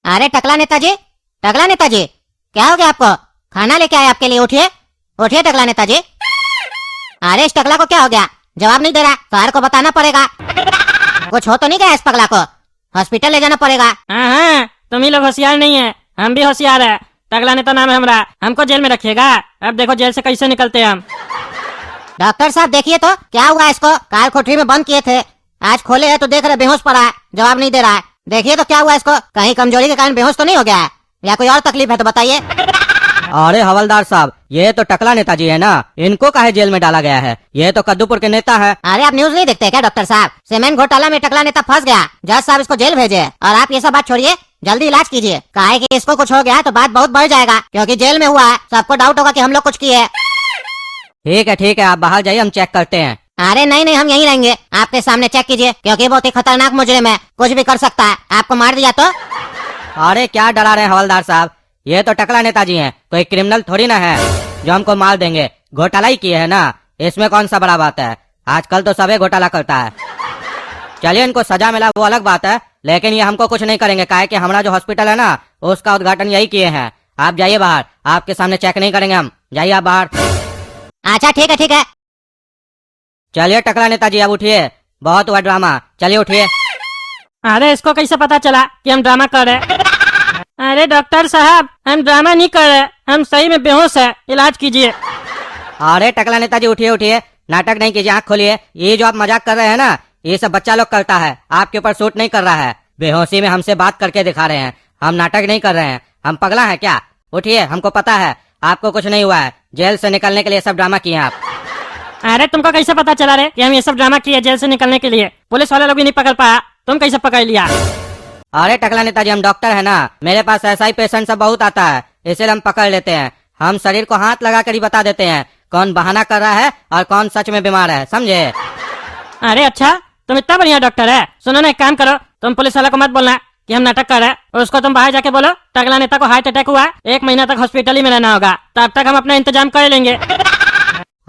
अरे टकला नेताजी, टकला नेताजी, क्या हो गया आपको? खाना लेके आए आपके लिए, उठिए उठिए टकला नेताजी। अरे इस टकला को क्या हो गया? जवाब नहीं दे रहा, कार को बताना पड़ेगा। कुछ हो तो नहीं गया इस पगला को? हॉस्पिटल ले जाना पड़ेगा। हाँ, तुम ही लोग होशियार नहीं है, हम भी होशियार है। टकला नेता नाम है हमारा, हमको जेल में रखिएगा। अब देखो जेल से कैसे निकलते हैं हम। डॉक्टर साहब देखिए तो क्या हुआ इसको? काल कोठरी में बंद किए थे, आज खोले है तो देख रहे बेहोश पड़ा है, जवाब नहीं दे रहा है। देखिए तो क्या हुआ इसको? कहीं कमजोरी के कारण बेहोश तो नहीं हो गया है, या कोई और तकलीफ है तो बताइए। अरे हवलदार साहब, ये तो टकला नेताजी है ना, इनको काहे जेल में डाला गया है? ये तो कद्दूपुर के नेता है। अरे आप न्यूज नहीं देखते क्या डॉक्टर साहब? सीमेंट घोटाला में टकला नेता फंस गया, जज साहब इसको जेल भेजे। और आप ये सब बात छोड़िए, जल्दी इलाज कीजिए। काहे कि इसको कुछ हो गया तो बात बहुत बढ़ जाएगा, क्योंकि जेल में हुआ है, सबको डाउट होगा कि हम लोग कुछ किए। ठीक है, आप बाहर जाइए, हम चेक करते हैं। अरे नहीं नहीं, हम यहीं रहेंगे, आपके सामने चेक कीजिए, क्योंकि बहुत ही खतरनाक मुजरिम है, कुछ भी कर सकता है। आपको मार दिया तो? अरे क्या डरा रहे हैं हवलदार साहब, ये तो टकला नेताजी हैं, कोई क्रिमिनल थोड़ी ना है जो हमको मार देंगे। घोटाला ही किए है ना, इसमें कौन सा बड़ा बात है? आजकल तो सबे घोटाला करता है। चलिए, इनको सजा मिला वो अलग बात है, लेकिन ये हमको कुछ नहीं करेंगे, काहे कि हमारा जो हॉस्पिटल है ना, उसका उद्घाटन यही किए हैं। आप जाइए बाहर, आपके सामने चेक नहीं करेंगे हम, जाइए आप बाहर। अच्छा ठीक है। चलिए टकला नेताजी, अब उठिए, बहुत हुआ ड्रामा, चलिए उठिए। अरे इसको कैसे पता चला कि हम ड्रामा कर रहे? अरे डॉक्टर साहब, हम ड्रामा नहीं कर रहे, हम सही में बेहोश है, इलाज कीजिए। अरे टकला नेताजी उठिए, नाटक नहीं कीजिए, आँख खोलिए। ये जो आप मजाक कर रहे हैं ना, ये सब बच्चा लोग करता है, आपके ऊपर सूट नहीं कर रहा है। बेहोशी में हमसे बात करके दिखा रहे हैं, हम नाटक नहीं कर रहे हैं, हम पगला है क्या? उठिए, हमको पता है आपको कुछ नहीं हुआ है, जेल से निकलने के लिए सब ड्रामा किए हैं आप। अरे तुमको कैसे पता चला रे कि हम ये सब ड्रामा किए जेल से निकलने के लिए? पुलिस वाले लोग भी नहीं पकड़ पाया, तुम कैसे पकड़ लिया? अरे टकला नेताजी, हम डॉक्टर है ना, मेरे पास ऐसा ही पेशेंट सब बहुत आता है, इसलिए हम पकड़ लेते हैं। हम शरीर को हाथ लगा कर ही बता देते हैं कौन बहाना कर रहा है और कौन सच में बीमार है, समझे? अरे अच्छा, तुम इतना बढ़िया डॉक्टर है। सुनो ना, एक काम करो, तुम पुलिस वाला को मत बोलना कि हम नाटक कर रहे हैं, और उसको तुम बाहर जाके बोलो टकला नेता को हार्ट अटैक हुआ, 1 महीना तक हॉस्पिटल ही में रहना होगा, तब तक हम अपना इंतजाम कर लेंगे।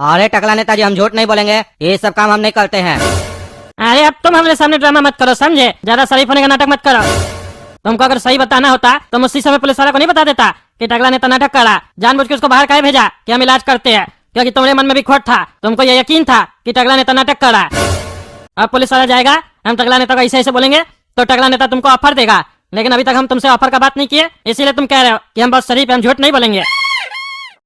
अरे टकला नेताजी, हम झूठ नहीं बोलेंगे, ये सब काम हम नहीं करते हैं। अरे अब तुम हमारे सामने ड्रामा मत करो, समझे? ज्यादा शरीफ होने का नाटक मत करो। तुमको अगर सही बताना होता तो उसी समय पुलिस वाला को नहीं बता देता कि टकला नेता नाटक कर रहा। जानबूझ के उसको बाहर काहे भेजा कि हम इलाज करते हैं? क्योंकि तुम्हारे मन में भी खोट था, तुमको ये यकीन था कि टकला नेता नाटक कर रहा। अब पुलिस वाला जाएगा, हम टकला नेता को ऐसे ऐसे बोलेंगे तो टकला नेता तुमको ऑफर देगा, लेकिन अभी तक हम तुमसे ऑफर का बात नहीं किए, इसीलिए तुम कह रहे हो कि हम बहुत शरीफ है, हम झूठ नहीं बोलेंगे।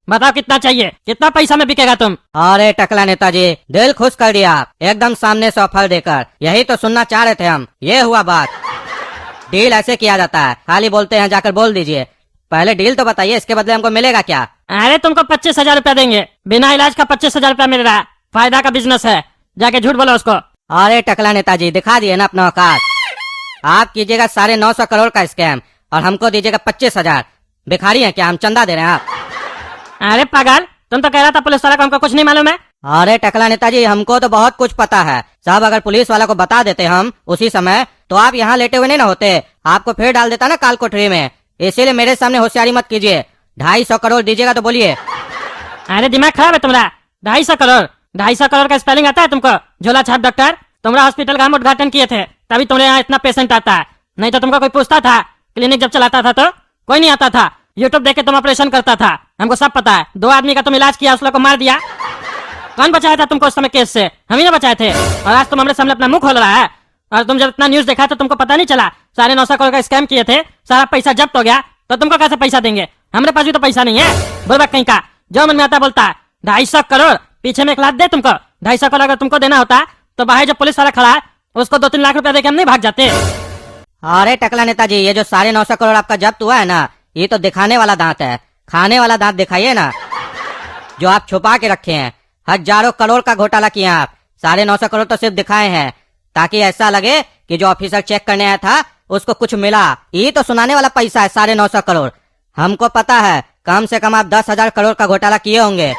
बताओ कितना चाहिए, कितना पैसा में बिकेगा तुम? अरे टकला नेताजी, दिल खुश कर दिया आप, एकदम सामने से ऑफर देकर, यही तो सुनना चाह रहे थे हम। ये हुआ बात, डील ऐसे किया जाता है, खाली बोलते हैं जाकर बोल दीजिए। पहले डील तो बताइए, इसके बदले हमको मिलेगा क्या? अरे तुमको 25,000 रुपया देंगे, बिना इलाज का 25,000 रुपया मिल रहा है, फायदा का बिजनेस है, जाके झूठ बोलो उसको। अरे टकला नेताजी, दिखा दिए ना अपना औकात। आप कीजिएगा 950 करोड़ का स्कैम और हमको दीजिएगा 25,000। भिखारी हैं क्या हम, चंदा दे रहे हैं आप? अरे पागल, तुम तो कह रहा था पुलिस वाला को हमको कुछ नहीं मालूम है। अरे टकला नेताजी, हमको तो बहुत कुछ पता है साहब, अगर पुलिस वाला को बता देते हम उसी समय तो आप यहाँ लेटे हुए नहीं ना होते, आपको फिर डाल देता ना काल कोठरी में। इसीलिए मेरे सामने होशियारी मत कीजिए। 250 करोड़ दीजिएगा तो बोलिए। अरे दिमाग खराब है तुम्हारा? 250 करोड़? 250 करोड़ का स्पेलिंग आता है तुमको? झोला छाप डॉक्टर, तुम्हारा हॉस्पिटल का हम उद्घाटन किए थे, तभी तुम्हारे यहाँ इतना पेशेंट आता है, नहीं तो तुमको कोई पूछता था? क्लिनिक जब चलाता था तो कोई नहीं आता था, यूट्यूब देख के तुम ऑपरेशन करता था, हमको सब पता है। 2 आदमी का तुम इलाज किया, उस लोग को मार दिया, कौन बचाया था तुमको उस समय केस से? हम ही ना बचाए थे। और आज तुम हमारे सामने अपना मुंह खोल रहा है, और तुम जब इतना न्यूज देखा तो तुमको पता नहीं चला? 950 करोड़ का स्कैम किए थे, सारा पैसा जब्त हो गया, तो तुमको कैसे पैसा देंगे? हमारे पास भी तो पैसा नहीं है, बुर्बक कहीं का, जो मन में आता बोलता है। 250 करोड़ पीछे में 1 लाख दे तुमको। 250 करोड़ अगर तुमको देना होता तो बाहर जो पुलिस वाला खड़ा है उसको 2-3 लाख रुपया देके हम नहीं भाग जाते। अरे टकला नेताजी, ये जो 950 करोड़ आपका जब्त हुआ है ना, ये तो दिखाने वाला दांत है, खाने वाला दांत दिखाइए ना, जो आप छुपा के रखे हैं। हजारों करोड़ का घोटाला किया आप, 950 करोड़ तो सिर्फ दिखाए हैं ताकि ऐसा लगे कि जो ऑफिसर चेक करने आया था उसको कुछ मिला। ये तो सुनाने वाला पैसा है 950 करोड़। हमको पता है कम से कम आप 10,000 करोड़ का घोटाला किए होंगे।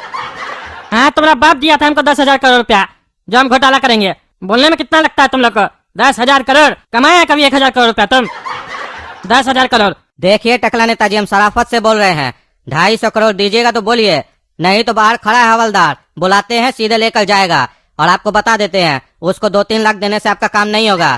हाँ, तुम्हारा बाप दिया था हमको 10,000 करोड़ रुपया, जो हम घोटाला करेंगे। बोलने में कितना लगता है तुम लोग को? 10,000 करोड़ कमाया कभी 1,000 करोड़ रुपया तुम? 10,000 करोड़। देखिए टकला नेताजी, हम शराफत से बोल रहे हैं, 250 करोड़ दीजिएगा तो बोलिए, नहीं तो बाहर खड़ा है हवलदार, बुलाते हैं सीधे लेकर जाएगा। और आपको बता देते हैं उसको 2-3 लाख देने से आपका काम नहीं होगा,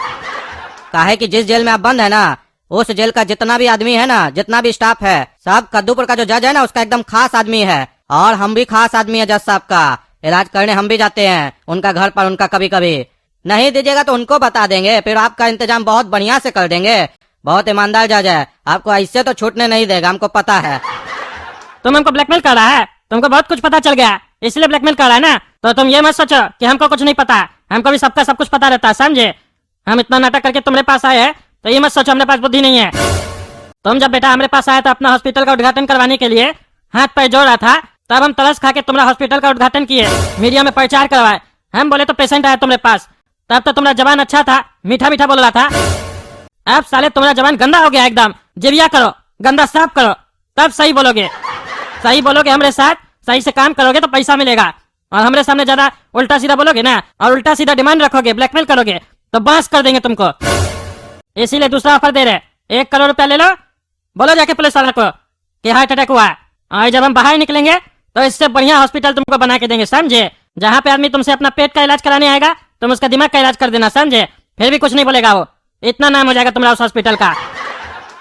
काहे कि जिस जेल में आप बंद है ना उस जेल का जितना भी आदमी है ना, जितना भी स्टाफ है, सब कद्दूपुर का जो जज है ना उसका एकदम खास आदमी है। और हम भी खास आदमी है जज साहब का। इलाज करने हम भी जाते हैं उनका घर पर, उनका कभी कभी। नहीं दीजिएगा तो उनको बता देंगे, फिर आपका इंतजाम बहुत बढ़िया से कर देंगे। बहुत ईमानदार जज है, आपको ऐसे तो छूटने नहीं देगा, हमको पता है। तुम हमको ब्लैकमेल कर रहा है, तुमको बहुत कुछ पता चल गया इसलिए ब्लैकमेल कर रहा है ना। तो तुम ये मत सोचो कि हमको कुछ नहीं पता, हमको भी सबका सब कुछ पता रहता है, समझे। हम इतना नाटक करके तुम्हारे पास आए हैं तो ये मत सोचो हमारे पास बुद्धि नहीं है। तुम जब बेटा हमारे पास आया तो अपना हॉस्पिटल का उद्घाटन करवाने के लिए हाथ पैर जोड़ रहा था, तब हम तरस खा के तुम्हारा हॉस्पिटल का उद्घाटन किए, मीडिया में प्रचार करवाए। हम बोले तो पेशेंट आया तुम्हारे पास, तब तो तुम्हारा जबान अच्छा था, मीठा मीठा बोल रहा था। अब साले तुम्हारा जबान गंदा हो गया एकदम। जिविया करो, गंदा साफ करो, तब सही बोलोगे। सही बोलोगे हमारे साथ, सही से काम करोगे तो पैसा मिलेगा। और हमारे सामने ज्यादा उल्टा सीधा बोलोगे ना, और उल्टा सीधा डिमांड रखोगे, ब्लैकमेल करोगे, तो बांस कर देंगे तुमको। इसीलिए दूसरा ऑफर दे रहे, 1 करोड़ रुपया ले लो, बोलो जाके पुलिस वाले को कि हार्ट अटैक हुआ। और जब हम बाहर निकलेंगे तो इससे बढ़िया हॉस्पिटल तुमको बना के देंगे, समझे। जहाँ पे आदमी तुमसे अपना पेट का इलाज कराने आएगा तुम उसका दिमाग का इलाज कर देना, समझे। फिर भी कुछ नहीं बोलेगा वो, इतना नाम हो जाएगा तुम्हारा उस हॉस्पिटल का।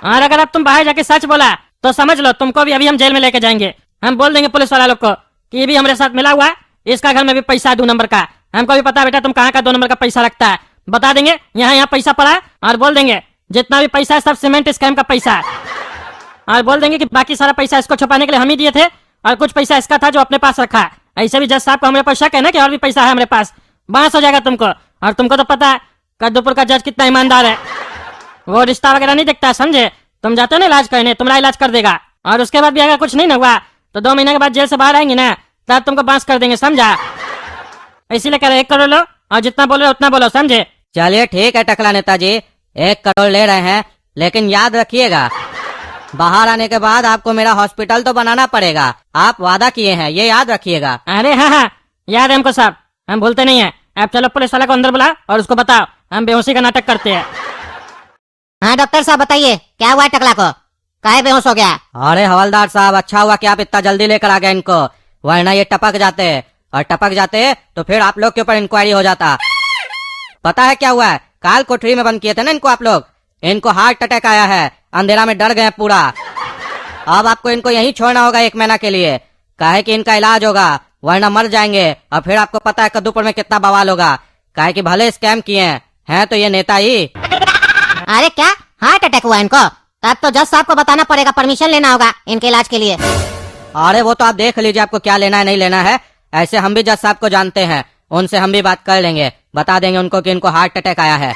और अगर अब तुम बाहर जाके सच बोला तो समझ लो तुमको भी अभी हम जेल में लेके जाएंगे। हम बोल देंगे पुलिस वाला लोग को कि ये भी हमारे साथ मिला हुआ है, इसका घर में भी पैसा 2 नंबर का। हमको भी पता बेटा तुम कहाँ का 2 नंबर का पैसा रखता है, बता देंगे यहाँ पैसा पड़ा है। और बोल देंगे जितना भी पैसा है सब सीमेंट स्कैम का पैसा है। और बोल देंगे कि बाकी सारा पैसा इसको छुपाने के लिए हम ही दिए थे, और कुछ पैसा इसका था जो अपने पास रखा है। ऐसे भी जज साहब को हमारे पास शक है ना कि और भी पैसा है हमारे पास, बांस हो जाएगा तुमको। और तुमको तो पता है कद्दूपुर का जज कितना ईमानदार है, वो रिश्ता वगैरह नहीं देखता, समझे। तुम जाते हो ना इलाज करने, तुम्हारा इलाज कर देगा। और उसके बाद भी अगर कुछ नहीं ना हुआ तो 2 महीने के बाद जेल से बाहर आएंगे ना, तब तुमको बांस कर देंगे, समझा। इसीलिए कह रहे 1 करोड़ लो, और जितना बोल रहे उतना बोलो, समझे। चलिए ठीक है टकला नेताजी, 1 करोड़ ले रहे हैं, लेकिन याद रखिएगा बाहर आने के बाद आपको मेरा हॉस्पिटल तो बनाना पड़ेगा। आप वादा किए हैं, ये याद रखिएगा। अरे हाँ, याद है हमको सब, हम भूलते नहीं है। अब चलो पुलिस वाला को अंदर बुला और उसको बताओ हम बेहोशी का नाटक करते हैं। हाँ डॉक्टर साहब बताइए क्या हुआ है टकला को, काहे बेहोश हो गया। अरे हवलदार साहब, अच्छा हुआ कि आप इतना जल्दी लेकर आ गए इनको, वरना ये टपक जाते, और टपक जाते तो फिर आप लोग के ऊपर इंक्वायरी हो जाता। पता है क्या हुआ है, काल कोठरी में बंद किए थे ना इनको आप लोग, इनको हार्ट अटैक आया है, अंधेरा में डर गए पूरा। अब आपको इनको यहीं छोड़ना होगा 1 महीना के लिए, काहे कि इनका इलाज होगा, वरना मर जाएंगे। और फिर आपको पता है कद्दूपुर में कितना बवाल होगा, काहे कि भले स्कैम किए हैं तो ये नेता ही। अरे क्या हार्ट अटैक हुआ इनको, तब तो जज साहब को बताना पड़ेगा, परमिशन लेना होगा इनके इलाज के लिए। अरे वो तो आप देख लीजिए आपको क्या लेना है नहीं लेना है, ऐसे हम भी जज साहब को जानते हैं, उनसे हम भी बात कर लेंगे, बता देंगे उनको कि इनको हार्ट अटैक आया है।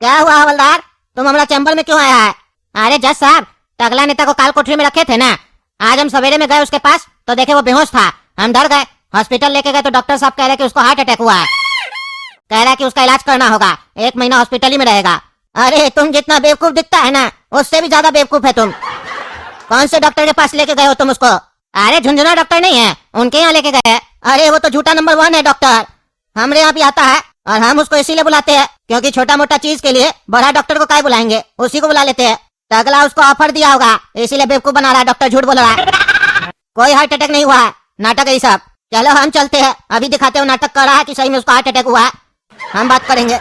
क्या हुआ हवलदार, तुम हमारा चैम्बर में क्यों आया है। अरे जज साहब, टकला नेता को काल कोठरी में रखे थे ना, आज हम सवेरे में गए उसके पास तो देखे वो बेहोश था, हम डर गए, हॉस्पिटल लेके गए तो डॉक्टर साहब कह रहे कि उसको हार्ट अटैक हुआ है, कह रहा है कि उसका इलाज करना होगा, 1 महीना हॉस्पिटल ही में रहेगा। अरे तुम जितना बेवकूफ दिखता है ना, उससे भी ज्यादा बेवकूफ है तुम। कौन से डॉक्टर के पास लेके गए हो तुम उसको। अरे झुंझुना डॉक्टर नहीं है, उनके यहाँ लेके गए। अरे वो तो झूठा नंबर 1 है डॉक्टर, हमारे यहाँ भी आता है, और हम उसको इसीलिए बुलाते हैं क्योंकि छोटा मोटा चीज के लिए बड़ा डॉक्टर को काय बुलाएंगे, उसी को बुला लेते हैं। टकला उसको ऑफर दिया होगा, इसीलिए बेवकूफ बना रहा है, डॉक्टर झूठ बोल रहा है। कोई हार्ट अटैक नहीं हुआ है, नाटक है ये सब। चलो हम चलते हैं, अभी दिखाते हो नाटक कर रहा है कि सही में उसको हार्ट अटैक हुआ है, हम बात करेंगे।